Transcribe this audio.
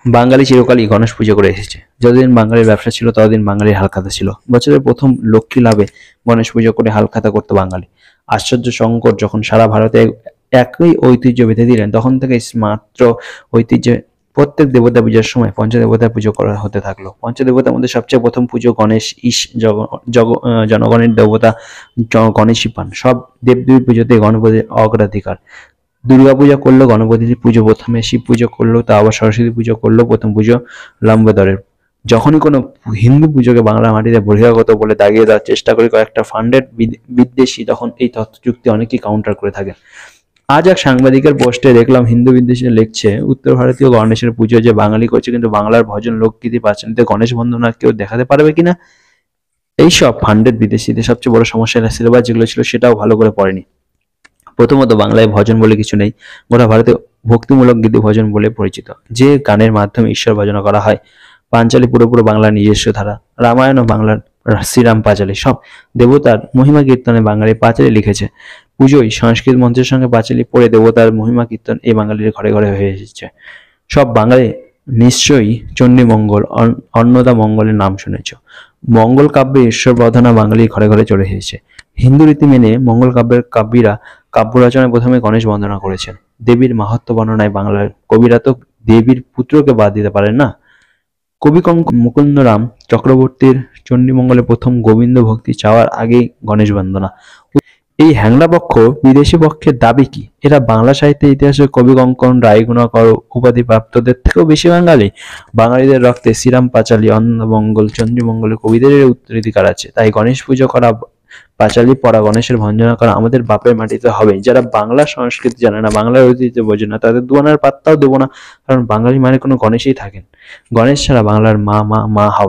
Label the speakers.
Speaker 1: বাঙালি চিরকালই গণেশ পুজো করে এসেছে। যতদিন বাঙালির ব্যবসা ছিল ততদিন বাঙালির হালখাতা ছিল। বছরের প্রথম লক্ষ্মী লাভে গণেশ পুজো করে হালখাতা করতো বাঙালি। আশ্চর্য শঙ্কর যখন সারা ভারতে একই ঐতিহ্য বেঁধে দিলেন, তখন থেকে মাত্র ঐতিহ্যে প্রত্যেক দেবতা পূজার সময় পঞ্চদেবতার পুজো করা হতে থাকলো। পঞ্চদেবতার মধ্যে সবচেয়ে প্রথম পুজো গণেশ, জনগণের দেবতা গণেশই পান। সব দেবদেবীর পুজোতে গণপতির অগ্রাধিকার। দুর্গাপূজা করলো গণপতির পুজো প্রথমে, শিব পুজো করলো, তা আবার সরস্বতী পুজো করলো, প্রথম পুজো লম্বোদরের। যখনই কোনো হিন্দু পুজোকে বাংলা মাটিতে বহিরাগত বলে দাগিয়ে দেওয়ার চেষ্টা করি কয়েকটা ফান্ডেড বিদ্বেষী, তখন এই তথ্যযুক্তি অনেকেই কাউন্টার করে থাকে। আজ এক সাংবাদিকের পোস্টে দেখলাম হিন্দু বিদ্বেষী লিখছে, উত্তর ভারতীয় গণেশের পুজো যে বাঙালি করছে, কিন্তু বাংলার ভজন লোকগীতি পাঁচালীতে গণেশ বন্দনা কেউ দেখাতে পারবে কিনা? এইসব ফান্ডেড বিদেশিদের সবচেয়ে বড় সমস্যা, সিলেবাস যেগুলো ছিল সেটাও ভালো করে পড়েনি। প্রথমত, বাংলায় ভজন বলে কিছু নেই। গোটা ভারতে ভক্তিমূলক গীতি ভজন বলে পরিচিত, যে গানের মাধ্যমে ঈশ্বর ভজনা করা হয়। পাঞ্চালী পুরোপুরি বাংলার নিজস্ব ধারা। রামায়ণ ও বাংলার শ্রীরাম পাঁচালী। সব দেবতার মহিমা কীর্তনে বাঙালি পাঁচালী লিখেছে। পুজোয় সংস্কৃত মন্ত্রের সঙ্গে পাঁচালী পড়ে দেবতার মহিমা কীর্তন এই বাঙালির ঘরে ঘরে হয়ে এসেছে। সব বাঙালি নিশ্চয়ই চণ্ডীমঙ্গল, অন্নদা মঙ্গলের নাম শুনেছ। মঙ্গল কাব্যে ঈশ্বর বর্ধনা বাঙালির ঘরে ঘরে চলে এসেছে। হিন্দু রীতি মেনে মঙ্গল কাব্যের কাব্যীরা কাব্য রচনায় প্রথমে গণেশ বন্দনা করেছেন। দেবীর মাহাত্ম্য বর্ণনায় বাংলার কবিরা তো দেবীর পুত্রকে বাদ দিতে পারেন না। কবি মুকুন্দরাম চক্রবর্তীর চণ্ডীমঙ্গলে প্রথম গোবিন্দ ভক্তি চাওয়ার আগেই গণেশ বন্দনা। এই হ্যাংলা পক্ষ বিদেশি পক্ষের দাবি কি এরা বাংলা সাহিত্যের ইতিহাসে কবি কঙ্কন, রায়গুণাকর উপাধি প্রাপ্তদের থেকেও বেশি বাঙালি? বাঙালিদের রক্তে শ্রীরাম পাঁচালী, অন্নমঙ্গল, চন্দ্রমঙ্গলের কবিদের উত্তরাধিকার আছে। তাই গণেশ পুজো করা, পাঁচালী পড়া, গণেশের ভঞ্জনা করা আমাদের বাপের মাটিতে হবে। যারা বাংলা সংস্কৃতি জানে না, বাংলার ঐতিহ্য বোঝে না, তাদের দুয়ানার পাত্তাও দেবো না। কারণ বাঙালি মানে কোনো গণেশই থাকেন। গণেশ ছাড়া বাংলার মা মা মা হবে।